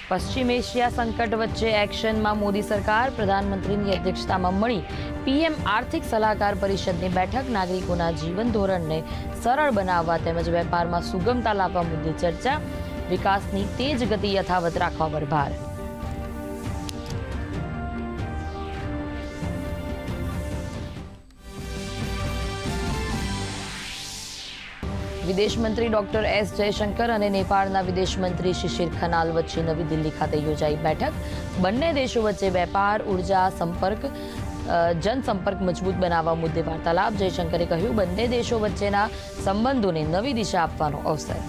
પશ્ચિમ એશિયા સંકટ વચ્ચે એક્શનમાં મોદી સરકાર પ્રધાનમંત્રીની અધ્યક્ષતામાં મળી પીએમ આર્થિક સલાહકાર પરિષદની બેઠક નાગરિકોના જીવન ધોરણને સરળ બનાવવા તેમજ વેપારમાં સુગમતા લાવવા મુદ્દે ચર્ચા વિકાસની તેજ ગતિ યથાવત રાખવા પર ભાર વિદેશ મંત્રી ડોક્ટર એસ જયશંકર અને નેપાળના વિદેશ મંત્રી શિશિર ખનાલ વચ્ચે નવી દિલ્હી ખાતે યોજાઈ બેઠક બંને દેશો વચ્ચે વેપાર ઉર્જા સંપર્ક જનસંપર્ક મજબૂત બનાવવા મુદ્દે વાર્તાલાપ જયશંકરે કહ્યું બંને દેશો વચ્ચેના સંબંધોને નવી દિશા આપવાનો અવસર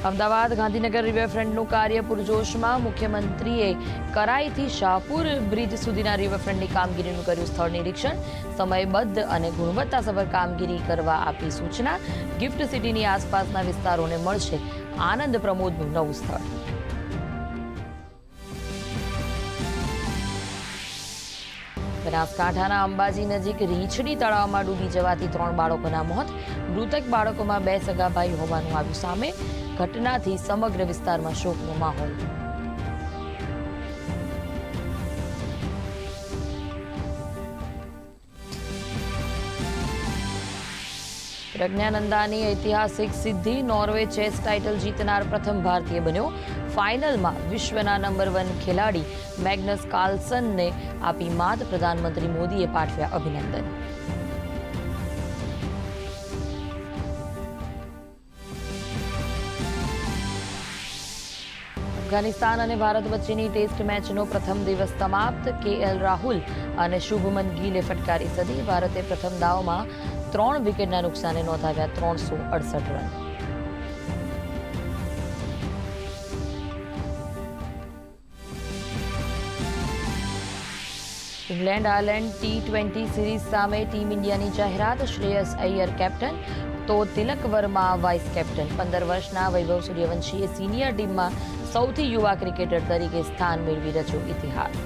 અમદાવાદ ગાંધીનગર રિવરફ્રન્ટનું કાર્ય પૂરજોશમાં મુખ્યમંત્રીએ કરાઈથી શાહપુર બ્રિજ સુધીના રિવરફ્રન્ટની કામગીરીનું કર્યું સ્થળ નિરીક્ષણ સમયબદ્ધ અને ગુણવત્તાસભર કામગીરી કરવા આપી સૂચના ગિફ્ટ સિટીની આસપાસના વિસ્તારોને મળશે આનંદ પ્રમોદનું નવું સ્થળ બનાસકાંઠાના અંબાજી નજીક રીંછડી તળાવમાં ડૂબી જવાથી 3 બાળકોના મોત મૃતક બાળકોમાં 2 સગા ભાઈ હોવાનું આવ્યું સામે ઘટનાથી સમગ્ર વિસ્તારમાં શોકનો માહોલ પ્રજ્ઞાનંદાની ઐતિહાસિક સિદ્ધિ નોર્વે ચેસ ટાઇટલ જીતનાર પ્રથમ ભારતીય બન્યો ફાઇનલમાં વિશ્વના નંબર 1 ખેલાડી મેગ્નસ કાર્લસનને આપી માત પ્રધાનમંત્રી મોદીએ પાઠવ્યા અભિનંદન અફઘાનિસ્તાન અને ભારત વચ્ચેની ટેસ્ટ મેચનો પ્રથમ દિવસ સમાપ્ત કેએલ રાહુલ અને શુભમન ગિલે ફટકારી સદી ભારતે પ્રથમ દાવમાં 3 વિકેટના નુકસાને નોંધાવ્યા 368 run England Ireland T20 series સામે ટીમ ઇન્ડિયાની જાહેરાત શ્રેયસ અય્યર કેપ્ટન તો તિલક વર્મા વાઇસ કેપ્ટન 15 વર્ષના વૈભવ સૂર્યવંશીએ સિનિયર ટીમમાં સૌથી યુવા ક્રિકેટર તરીકે સ્થાન મેળવી રચ્યો ઇતિહાસ